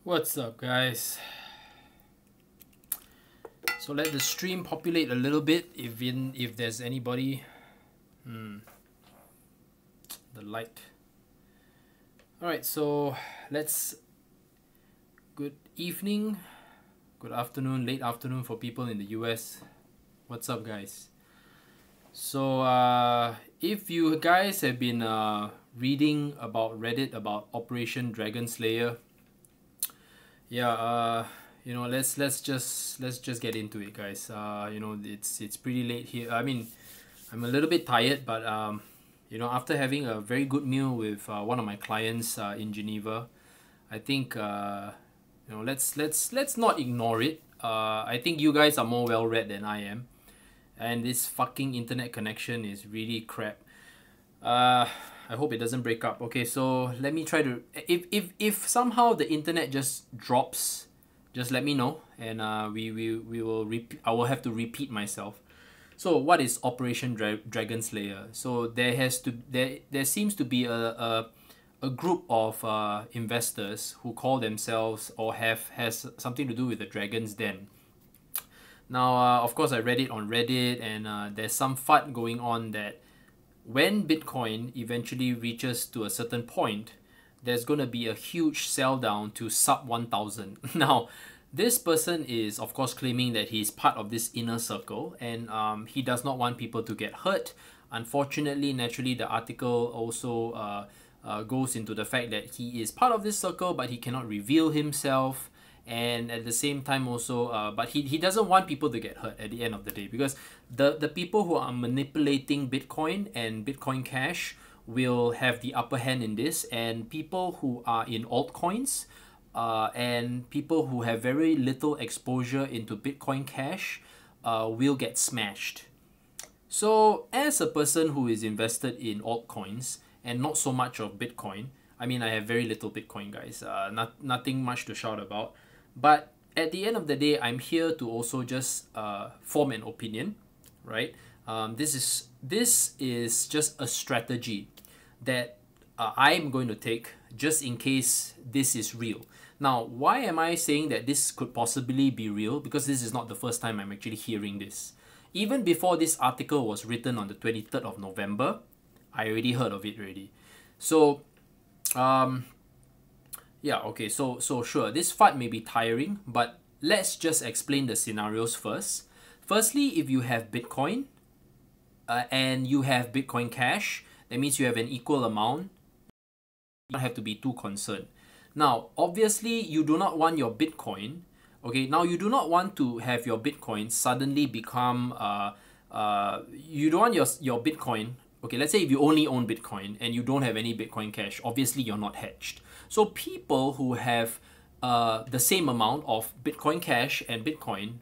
What's up, guys? So let the stream populate a little bit if there's anybody. The light. Alright, so let's good evening, good afternoon, late afternoon for people in the US. What's up, guys? So if you guys have been reading about Reddit about Operation Dragon Slayer, yeah, let's just get into it, guys. It's pretty late here. I mean, I'm a little bit tired, but after having a very good meal with one of my clients in Geneva, I think let's not ignore it. I think you guys are more well read than I am, and this fucking internet connection is really crap. I hope it doesn't break up. Okay, so let me try to. If somehow the internet just drops, just let me know, and we will repeat. I will have to repeat myself. So what is Operation Dragon Slayer? So there seems to be a group of investors who call themselves or has something to do with the Dragon's Den. Now, of course, I read it on Reddit, and there's some FUD going on that when Bitcoin eventually reaches to a certain point, there's going to be a huge sell down to sub 1,000. Now, this person is, of course, claiming that he's part of this inner circle, and he does not want people to get hurt. Unfortunately, naturally, the article also goes into the fact that he is part of this circle, but he cannot reveal himself. And at the same time also, but he doesn't want people to get hurt at the end of the day, because the people who are manipulating Bitcoin and Bitcoin Cash will have the upper hand in this, and people who are in altcoins and people who have very little exposure into Bitcoin Cash will get smashed. So as a person who is invested in altcoins and not so much of Bitcoin, I mean, I have very little Bitcoin, guys, nothing much to shout about. But at the end of the day, I'm here to also just form an opinion, right? This is just a strategy that I'm going to take just in case this is real. Now, why am I saying that this could possibly be real? Because this is not the first time I'm actually hearing this. Even before this article was written on the 23rd of November, I already heard of it already. So, yeah, okay, so sure, this FUD may be tiring, but let's just explain the scenarios first. Firstly, if you have Bitcoin and you have Bitcoin Cash, that means you have an equal amount. You don't have to be too concerned. Now, obviously, you do not want your Bitcoin, okay, now you do not want to have your Bitcoin suddenly become, you don't want your Bitcoin, okay, let's say if you only own Bitcoin and you don't have any Bitcoin Cash, obviously you're not hedged. So people who have the same amount of Bitcoin Cash and Bitcoin,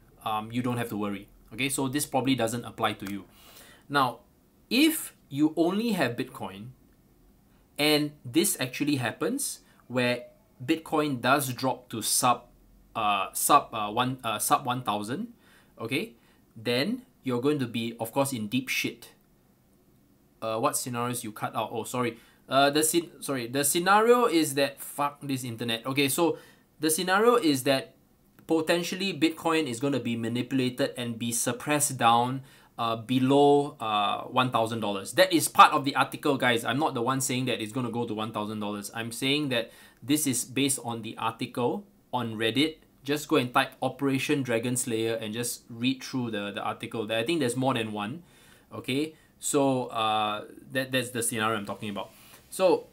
you don't have to worry. Okay, so this probably doesn't apply to you. Now, if you only have Bitcoin and this actually happens where Bitcoin does drop to sub 1,000, okay, then you're going to be, of course, in deep shit. What scenarios you cut out? Oh, sorry. The scenario is that, fuck this internet. Okay, so the scenario is that potentially Bitcoin is going to be manipulated and be suppressed down below $1,000. That is part of the article, guys. I'm not the one saying that it's going to go to $1,000. I'm saying that this is based on the article on Reddit. Just go and type Operation Dragon Slayer and just read through the article. I think there's more than one. Okay, so that's the scenario I'm talking about. So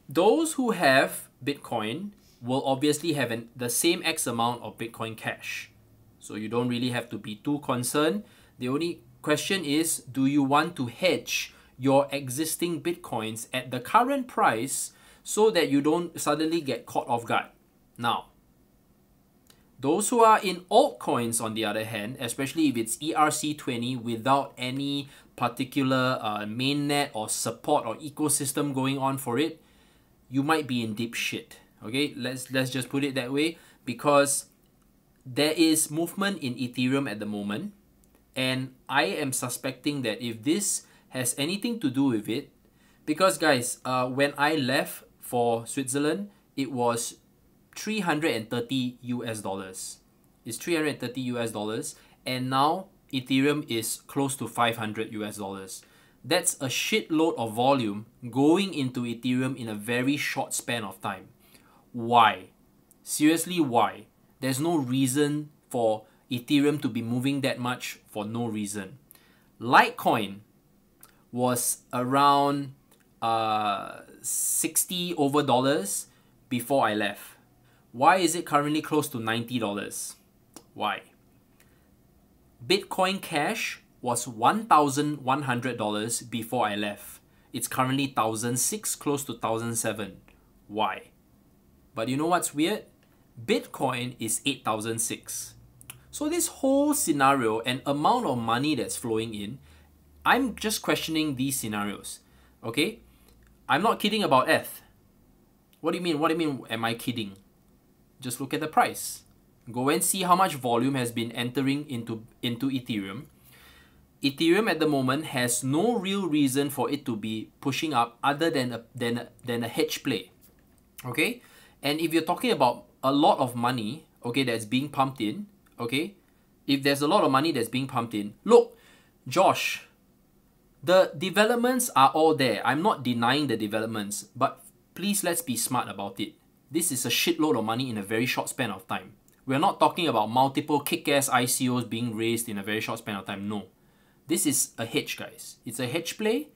those who have Bitcoin will obviously have the same X amount of Bitcoin Cash. So you don't really have to be too concerned. The only question is, do you want to hedge your existing Bitcoins at the current price so that you don't suddenly get caught off guard? Now, those who are in altcoins, on the other hand, especially if it's ERC20 without any particular mainnet or support or ecosystem going on for it, you might be in deep shit. Okay, let's just put it that way, because there is movement in Ethereum at the moment, and I am suspecting that if this has anything to do with it, because guys, when I left for Switzerland, it was 330 US dollars. It's 330 US dollars, and now Ethereum is close to 500 US dollars. That's a shitload of volume going into Ethereum in a very short span of time. Why? Seriously, why? There's no reason for Ethereum to be moving that much for no reason. Litecoin was around 60 over dollars before I left. Why is it currently close to $90? Why? Bitcoin Cash was $1,100 before I left. It's currently $1,600, close to $1,700. Why? But you know what's weird? Bitcoin is $8,600. So this whole scenario and amount of money that's flowing in, I'm just questioning these scenarios. Okay? I'm not kidding about ETH. What do you mean? What do you mean am I kidding? Just look at the price. Go and see how much volume has been entering into Ethereum. Ethereum at the moment has no real reason for it to be pushing up other than a hedge play. Okay? And if you're talking about a lot of money, okay, that's being pumped in, okay? If there's a lot of money that's being pumped in, look, Josh, the developments are all there. I'm not denying the developments, but please let's be smart about it. This is a shitload of money in a very short span of time. We're not talking about multiple kick-ass ICOs being raised in a very short span of time. No. This is a hedge, guys. It's a hedge play,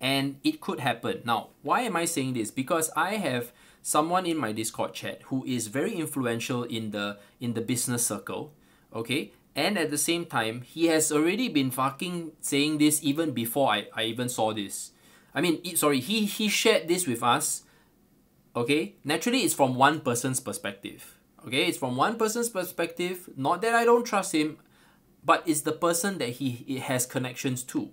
and it could happen. Now, why am I saying this? Because I have someone in my Discord chat who is very influential in the business circle, okay? And at the same time, he has already been fucking saying this even before I even saw this. I mean, he shared this with us, okay? Naturally, it's from one person's perspective, okay? It's from one person's perspective, not that I don't trust him, but it's the person that he has connections to.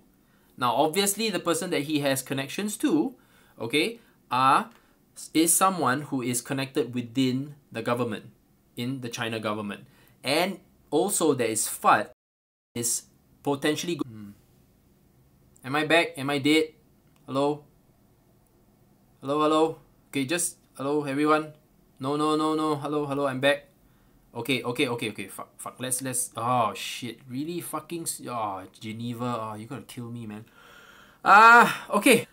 Now, obviously, the person that he has connections to, okay, is someone who is connected within the government, in the China government. And also there is FUD, is potentially... Am I back? Am I dead? Hello? Hello, hello? Okay, just... Hello, everyone? No, hello, I'm back. Okay, fuck, let's... Oh, shit, really fucking... Oh, Geneva, oh, you gotta kill me, man. Okay.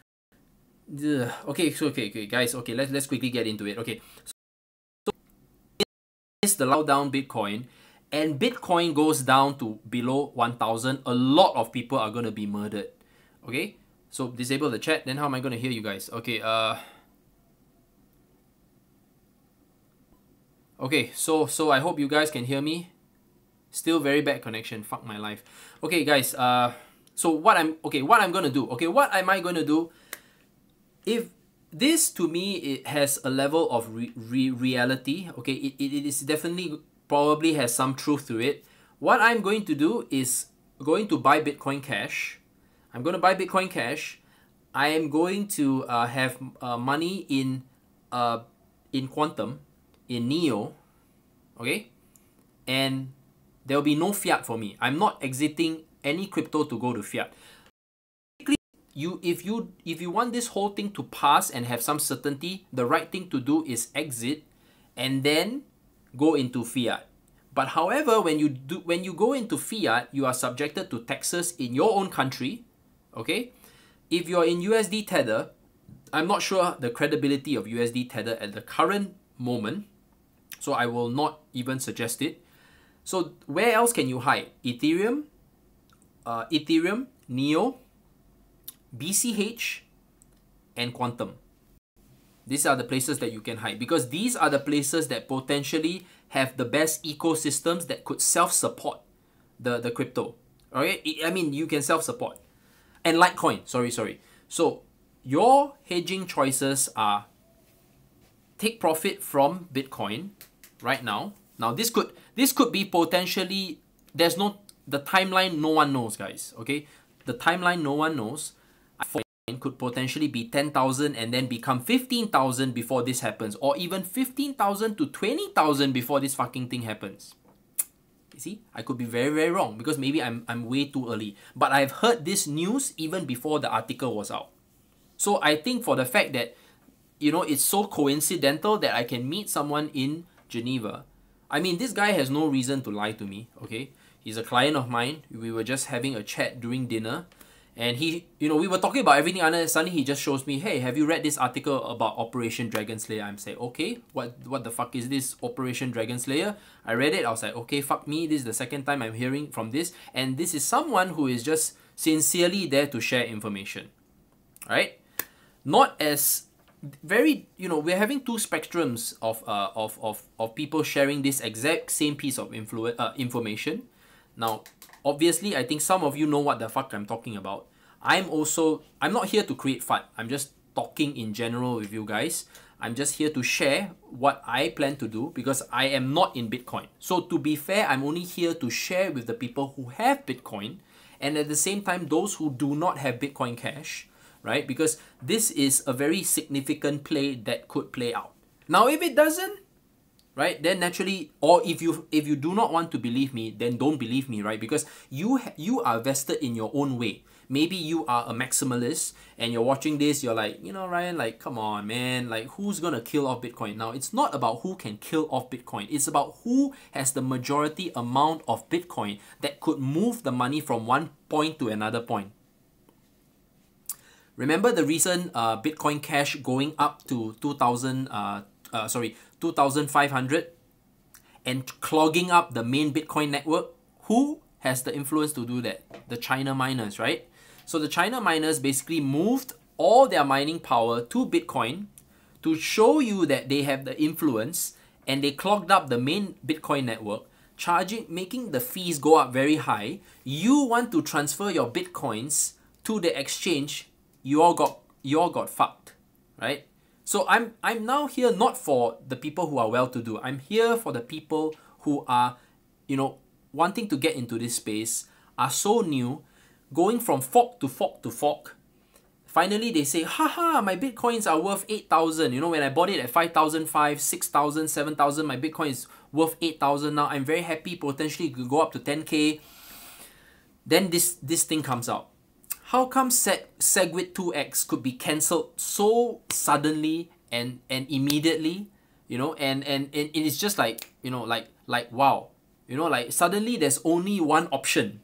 Okay, guys, okay, let's quickly get into it. Okay, so it's the low down Bitcoin, and Bitcoin goes down to below 1,000. A lot of people are gonna be murdered. Okay, so disable the chat. Then how am I gonna hear you guys? Okay, okay, so I hope you guys can hear me. Still very bad connection. Fuck my life. Okay, guys. So what am I gonna do? Okay, what am I gonna do? If this, to me, it has a level of reality, okay, it is definitely probably has some truth to it. What I'm going to do is going to buy Bitcoin Cash. I'm going to buy Bitcoin Cash. I am going to have money in Quantum, in Neo, okay, and there will be no fiat for me. I'm not exiting any crypto to go to fiat. If you want this whole thing to pass and have some certainty, the right thing to do is exit and then go into fiat. But however, when you go into fiat, you are subjected to taxes in your own country. Okay? If you're in USD Tether, I'm not sure the credibility of USD Tether at the current moment, so I will not even suggest it. So where else can you hide? Ethereum, Neo, BCH, and Quantum. These are the places that you can hide, because these are the places that potentially have the best ecosystems that could self-support the crypto. Alright? I mean, you can self-support. And Litecoin, sorry. So your hedging choices are take profit from Bitcoin right now. Now this could be potentially, the timeline no one knows, guys. Okay? The timeline no one knows. Could potentially be 10,000 and then become 15,000 before this happens, or even 15,000 to 20,000 before this fucking thing happens. You see, I could be very, very wrong, because maybe I'm way too early. But I've heard this news even before the article was out. So I think for the fact that, you know, it's so coincidental that I can meet someone in Geneva. I mean, this guy has no reason to lie to me, okay? He's a client of mine. We were just having a chat during dinner. And he, we were talking about everything, and suddenly he just shows me, hey, have you read this article about Operation Dragon Slayer? I'm saying, okay, what the fuck is this Operation Dragon Slayer? I read it, I was like, okay, fuck me, this is the second time I'm hearing from this. And this is someone who is just sincerely there to share information, right? Not as very, we're having two spectrums of people sharing this exact same piece of information. Now, obviously, I think some of you know what the fuck I'm talking about. I'm not here to create FUD. I'm just talking in general with you guys. I'm just here to share what I plan to do because I am not in Bitcoin. So to be fair, I'm only here to share with the people who have Bitcoin, and at the same time, those who do not have Bitcoin Cash, right? Because this is a very significant play that could play out. Now, if it doesn't, right, then naturally, or if you do not want to believe me, then don't believe me, right? Because you are vested in your own way. Maybe you are a maximalist and you're watching this, you're like, Ryan, like, come on, man, like, who's gonna kill off Bitcoin? Now, it's not about who can kill off Bitcoin. It's about who has the majority amount of Bitcoin that could move the money from one point to another point. Remember the recent Bitcoin Cash going up to 2,500 and clogging up the main Bitcoin network? Who has the influence to do that? The China miners, right? So the China miners basically moved all their mining power to Bitcoin to show you that they have the influence, and they clogged up the main Bitcoin network, making the fees go up very high. You want to transfer your Bitcoins to the exchange, you all got fucked, right? So I'm now here not for the people who are well-to-do. I'm here for the people who are, wanting to get into this space, are so new, going from fork to fork to fork. Finally, they say, haha, my Bitcoins are worth 8,000. When I bought it at 5,500, 6,000, 7,000, my Bitcoin is worth 8,000 now. I'm very happy, potentially it could go up to 10K. Then this thing comes out. How come SegWit 2x could be cancelled so suddenly and immediately, and it's just like, like wow, like suddenly there's only one option,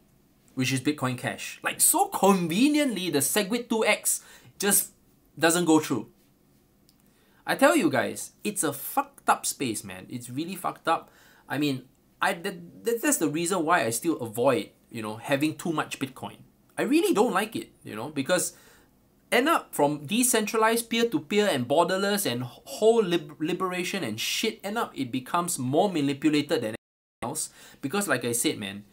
which is Bitcoin Cash. Like, so conveniently, the SegWit 2x just doesn't go through. I tell you guys, it's a fucked up space, man. It's really fucked up. I mean, that's the reason why I still avoid, having too much Bitcoin. I really don't like it, because end up from decentralized peer-to-peer and borderless and whole liberation and shit, end up it becomes more manipulated than anything else. Because like I said, man,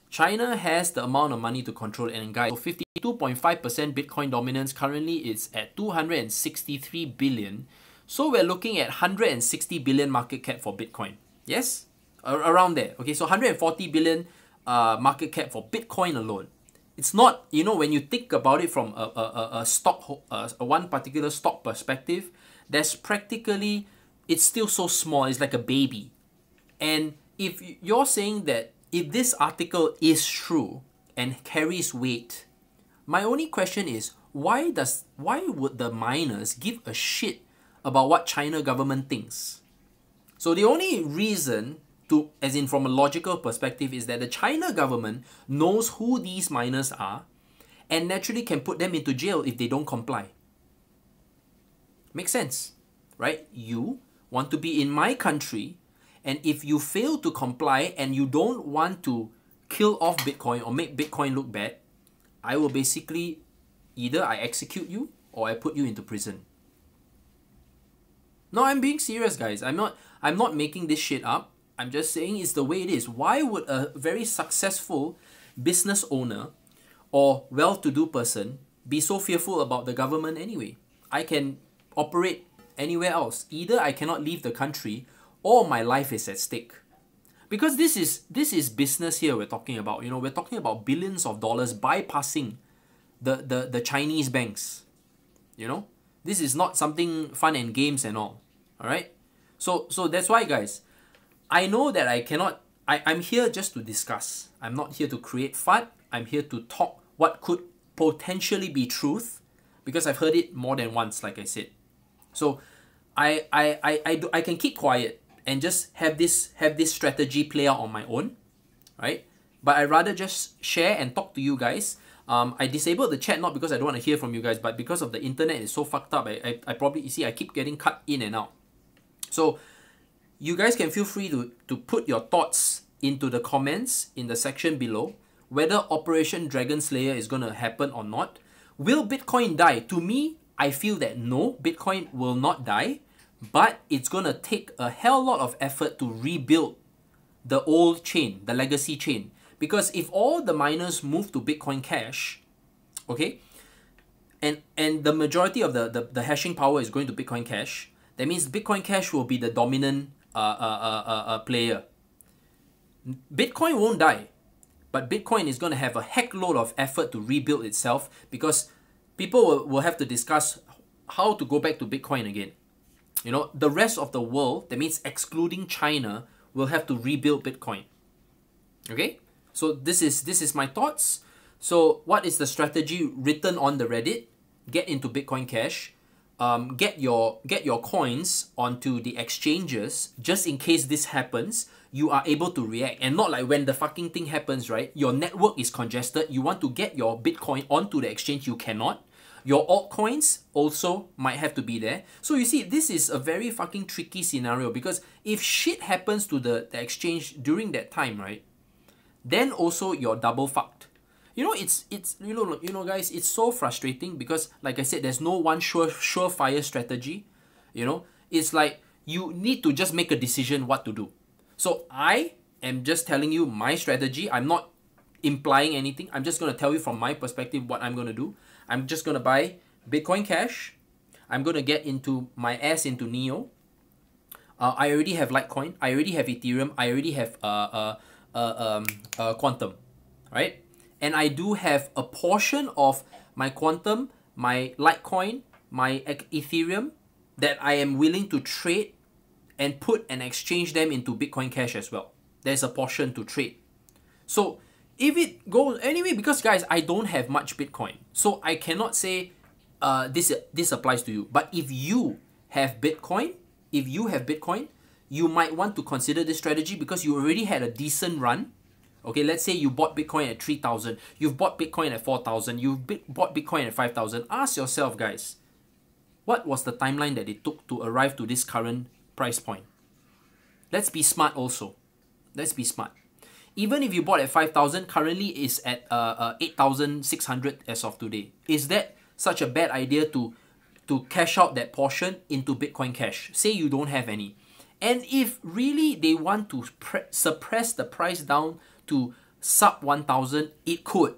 China has the amount of money to control it. And guys, so 52.5% Bitcoin dominance, currently it's at 263 billion. So we're looking at 160 billion market cap for Bitcoin. Yes? Around there. Okay, so 140 billion market cap for Bitcoin alone. It's not, when you think about it from a one particular stock perspective, there's practically, it's still so small, it's like a baby. And if you're saying that if this article is true and carries weight, my only question is, why would the miners give a shit about what China government thinks? So the only reason as in from a logical perspective, is that the China government knows who these miners are and naturally can put them into jail if they don't comply. Makes sense, right? You want to be in my country, and if you fail to comply and you don't want to kill off Bitcoin or make Bitcoin look bad, I will basically either I execute you or I put you into prison. No, I'm being serious, guys. I'm not making this shit up. I'm just saying it's the way it is. Why would a very successful business owner or well-to-do person be so fearful about the government anyway? I can operate anywhere else. Either I cannot leave the country or my life is at stake. Because this is business here we're talking about. We're talking about billions of dollars bypassing the Chinese banks. This is not something fun and games and all. Alright? So that's why, guys, I know that I'm here just to discuss. I'm not here to create FUD. I'm here to talk what could potentially be truth, because I've heard it more than once, like I said. So I can keep quiet and just have this strategy play out on my own, right? But I rather just share and talk to you guys. I disabled the chat not because I don't want to hear from you guys, but because of the internet is so fucked up. I probably, you see, I keep getting cut in and out. So you guys can feel free to put your thoughts into the comments in the section below, whether Operation Dragon Slayer is going to happen or not. Will Bitcoin die? To me, I feel that no, Bitcoin will not die, but it's going to take a hell lot of effort to rebuild the old chain, the legacy chain. Because if all the miners move to Bitcoin Cash, okay, and the majority of the hashing power is going to Bitcoin Cash, that means Bitcoin Cash will be the dominant player. Bitcoin won't die, but Bitcoin is going to have a heck load of effort to rebuild itself, because people will have to discuss how to go back to Bitcoin again. You know, the rest of the world, that means excluding China, will have to rebuild Bitcoin. Okay, so this is my thoughts. So what is the strategy written on the Reddit? Get into Bitcoin Cash. Get your coins onto the exchanges, just in case this happens. You are able to react, and not like when the fucking thing happens, right? Your network is congested. You want to get your Bitcoin onto the exchange, you cannot. Your altcoins also might have to be there. So you see, this is a very fucking tricky scenario, because if shit happens to the exchange during that time, right, then also you're double fucked. You know, it's you know guys, it's so frustrating, because like I said, there's no one surefire strategy. You know, it's like you need to just make a decision what to do. So I am just telling you my strategy. I'm not implying anything. I'm just going to tell you from my perspective what I'm going to do. I'm just going to buy Bitcoin Cash. I'm going to get into my ass into Neo. I already have Litecoin. I already have Ethereum. I already have Quantum, right? And I do have a portion of my Quantum, my Litecoin, my Ethereum that I am willing to trade and put and exchange them into Bitcoin Cash as well. There's a portion to trade. So if it goes anyway, because guys, I don't have much Bitcoin, so I cannot say this applies to you. But if you have Bitcoin, you might want to consider this strategy, because you already had a decent run. Okay, let's say you bought Bitcoin at 3,000, you've bought Bitcoin at 4,000, you've bought Bitcoin at 5,000. Ask yourself, guys, what was the timeline that it took to arrive to this current price point? Let's be smart also. Let's be smart. Even if you bought at 5,000, currently is at 8,600 as of today. Is that such a bad idea to cash out that portion into Bitcoin Cash? Say you don't have any. And if really they want to suppress the price down to sub 1,000, it could.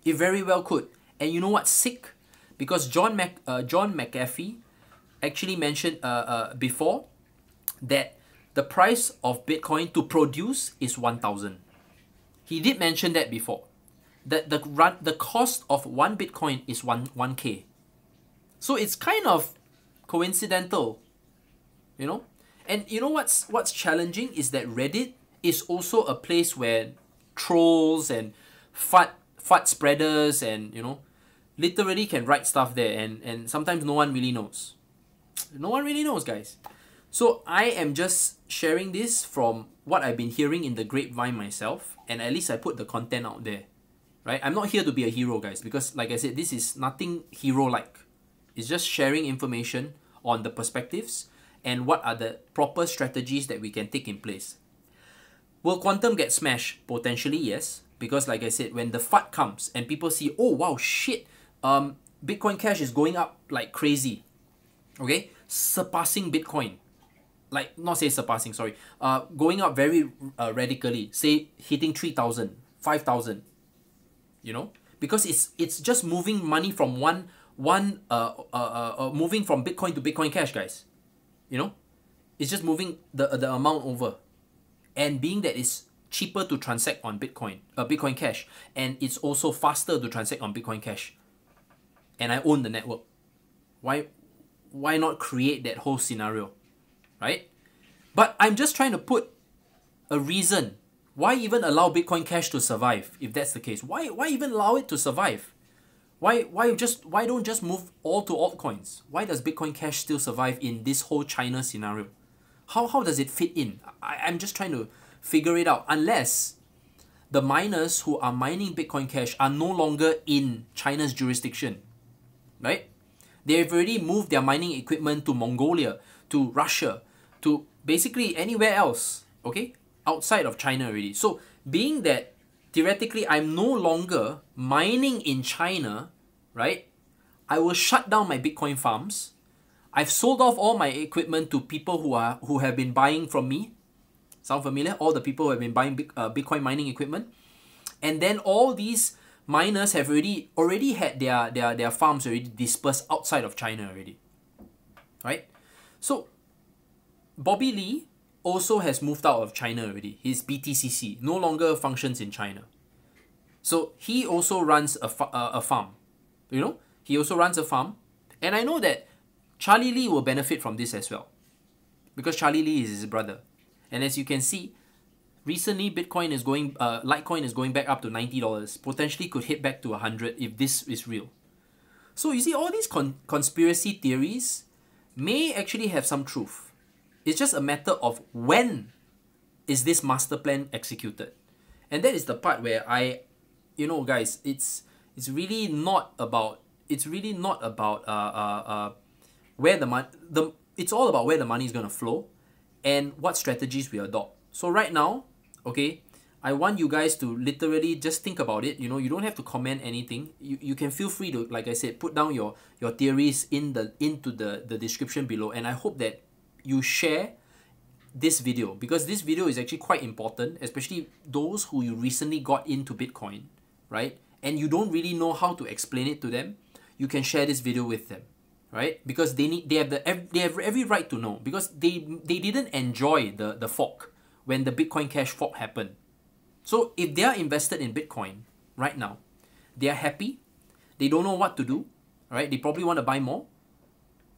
It very well could. And you know what's sick? Because John McAfee actually mentioned before that the price of Bitcoin to produce is 1,000. He did mention that before. That the cost of one Bitcoin is 1K. So it's kind of coincidental, you know. And you know what's challenging is that Reddit is also a place where trolls and FUD spreaders and, you know, literally can write stuff there, and sometimes no one really knows. No one really knows, guys. So I am just sharing this from what I've been hearing in the grapevine myself, and at least I put the content out there, right? I'm not here to be a hero, guys, because like I said, this is nothing hero-like. It's just sharing information on the perspectives and what are the proper strategies that we can take in place. Will Quantum get smashed? Potentially, yes. Because like I said, when the FUD comes and people see, oh wow, shit, Bitcoin Cash is going up like crazy, okay? Surpassing Bitcoin. Like, not say surpassing, sorry. Going up very radically. Say, hitting 3,000, 5,000, you know? Because it's just moving money from moving from Bitcoin to Bitcoin Cash, guys. You know? It's just moving the amount over. And being that it's cheaper to transact on Bitcoin Cash, and it's also faster to transact on Bitcoin Cash, and I own the network, why not create that whole scenario, right? But I'm just trying to put a reason. Why even allow Bitcoin Cash to survive if that's the case? Why even allow it to survive? Why don't just move all to altcoins? Why does Bitcoin Cash still survive in this whole China scenario? How does it fit in? I'm just trying to figure it out. Unless the miners who are mining Bitcoin Cash are no longer in China's jurisdiction, right? They've already moved their mining equipment to Mongolia, to Russia, to basically anywhere else, okay? Outside of China already. So being that theoretically I'm no longer mining in China, right? I will shut down my Bitcoin farms. I've sold off all my equipment to people who have been buying from me. Sound familiar? All the people who have been buying Bitcoin mining equipment. And then all these miners have already had their farms already dispersed outside of China already. Right? So Bobby Lee also has moved out of China already. His BTCC no longer functions in China. So he also runs a farm. You know? He also runs a farm. And I know that Charlie Lee will benefit from this as well. Because Charlie Lee is his brother. And as you can see, recently Bitcoin is going, Litecoin is going back up to $90. Potentially could hit back to 100 if this is real. So you see, all these conspiracy theories may actually have some truth. It's just a matter of when is this master plan executed. And that is the part where guys, it's really not about where the money, it's all about where the money is going to flow and what strategies we adopt. So right now, okay, I want you guys to literally just think about it. You know, you don't have to comment anything. You can feel free to, like I said, put down your theories into the description below. And I hope that you share this video, because this video is actually quite important, especially those who you recently got into Bitcoin, right? And you don't really know how to explain it to them. You can share this video with them, right? Because they have every right to know, because they didn't enjoy the fork when the Bitcoin Cash fork happened. So if they are invested in Bitcoin right now, they are happy, they don't know what to do, right? They probably want to buy more.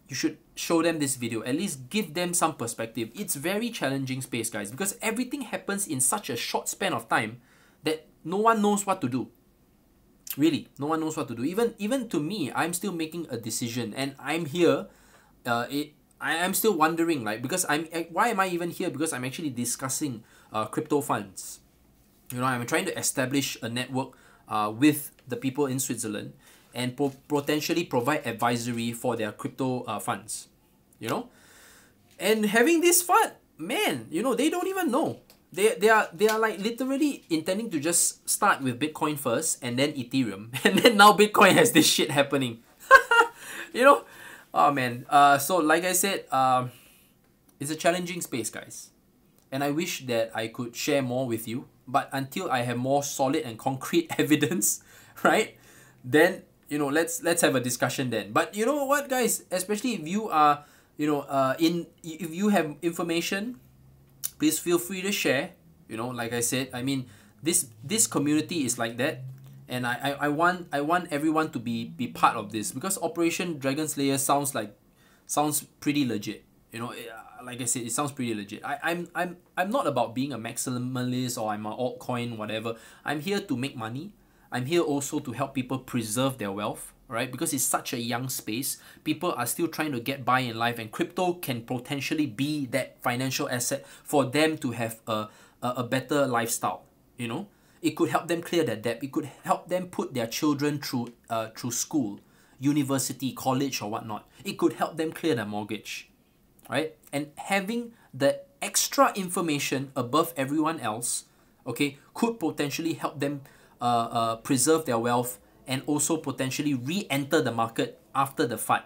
You should show them this video, at least give them some perspective. It's very challenging space, guys, because everything happens in such a short span of time that no one knows what to do. Really, no one knows what to do. Even to me, I'm still making a decision, and I'm here. I'm still wondering, like, because why am I even here? Because I'm actually discussing crypto funds. You know, I'm trying to establish a network with the people in Switzerland and potentially provide advisory for their crypto funds. You know, and having this fund, man, you know, they don't even know. They are like literally intending to just start with Bitcoin first and then Ethereum, and then now Bitcoin has this shit happening. You know, oh man. So like I said, it's a challenging space, guys, and I wish that I could share more with you. But until I have more solid and concrete evidence, right? Then, you know, let's have a discussion then. But you know what, guys? Especially if you are, you know, if you have information, please feel free to share. You know, like I said, I mean, this community is like that, and I want everyone to be part of this, because Operation Dragon Slayer sounds pretty legit. You know, like I said, it sounds pretty legit. I'm not about being a maximalist or I'm an altcoin, whatever. I'm here to make money. I'm here also to help people preserve their wealth, right? Because it's such a young space. People are still trying to get by in life, and crypto can potentially be that financial asset for them to have a better lifestyle, you know? It could help them clear their debt. It could help them put their children through school, university, college, or whatnot. It could help them clear their mortgage, right? And having the extra information above everyone else, okay, could potentially help them preserve their wealth and also potentially re-enter the market after the FUD.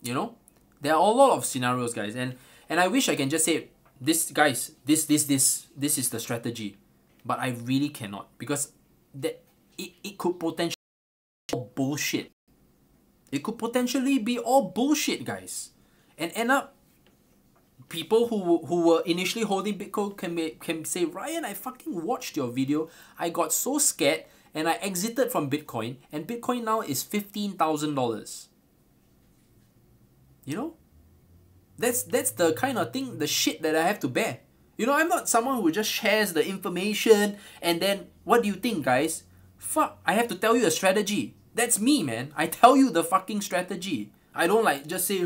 You know, there are a lot of scenarios, guys, and I wish I can just say this, guys, this is the strategy, but I really cannot, because it could potentially be all bullshit. It could potentially be all bullshit, guys, and end up people who were initially holding Bitcoin can say, Ryan, I fucking watched your video, I got so scared, and I exited from Bitcoin, and Bitcoin now is $15,000. You know? That's the kind of thing, the shit that I have to bear. You know, I'm not someone who just shares the information and then, what do you think, guys? Fuck, I have to tell you a strategy. That's me, man. I tell you the fucking strategy. I don't like just say,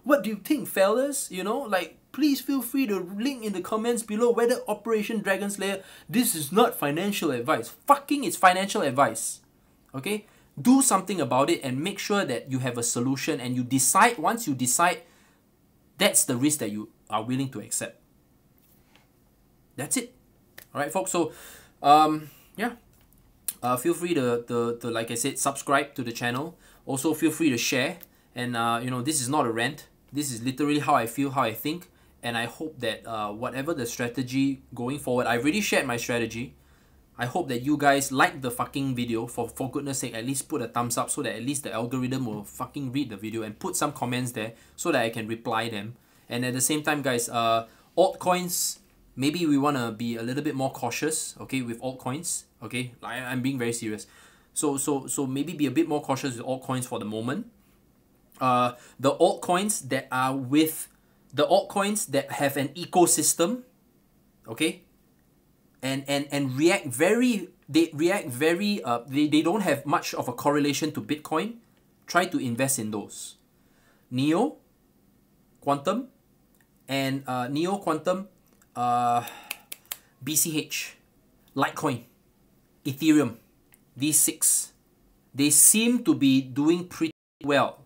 what do you think, fellas? You know, like, please feel free to link in the comments below whether Operation Dragon Slayer, this is not financial advice. Fucking it's financial advice. Okay? Do something about it and make sure that you have a solution and you decide, once you decide, that's the risk that you are willing to accept. That's it. Alright folks, so yeah. Feel free to, like I said, subscribe to the channel. Also feel free to share. And you know, this is not a rant. This is literally how I feel, how I think. And I hope that whatever the strategy going forward, I've already shared my strategy. I hope that you guys like the fucking video. For goodness sake, at least put a thumbs up so that at least the algorithm will fucking read the video and put some comments there so that I can reply them. And at the same time, guys, altcoins, maybe we want to be a little bit more cautious, okay, with altcoins, okay? I'm being very serious. So maybe be a bit more cautious with altcoins for the moment. The altcoins that have an ecosystem, okay, and react very, they don't have much of a correlation to Bitcoin, try to invest in those. Neo, Quantum, and Neo, Quantum, BCH, Litecoin, Ethereum, these 6, they seem to be doing pretty well.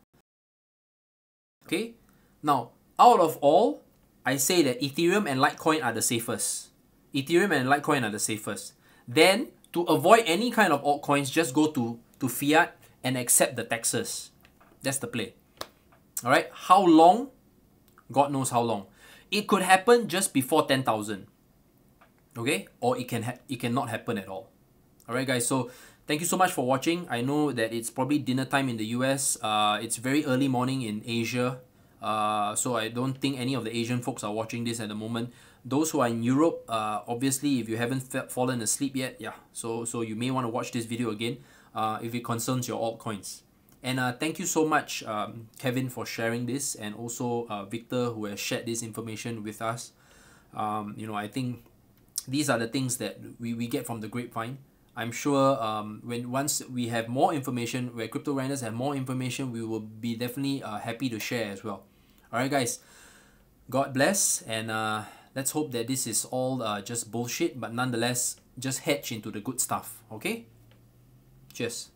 Okay, now out of all, I say that Ethereum and Litecoin are the safest. Ethereum and Litecoin are the safest. Then, to avoid any kind of altcoins, just go to fiat and accept the taxes. That's the play. Alright, how long? God knows how long. It could happen just before 10,000. Okay, or it cannot happen at all. Alright guys, so thank you so much for watching. I know that it's probably dinner time in the US. It's very early morning in Asia. So I don't think any of the Asian folks are watching this at the moment. Those who are in Europe, obviously if you haven't fallen asleep yet, yeah, so you may want to watch this video again if it concerns your altcoins. And thank you so much, Kevin, for sharing this, and also Victor, who has shared this information with us. You know, I think these are the things that we get from the grapevine. I'm sure once we have more information, where crypto grinders have more information, we will be definitely happy to share as well. Alright guys, God bless, and let's hope that this is all just bullshit, but nonetheless, just hedge into the good stuff, okay? Cheers.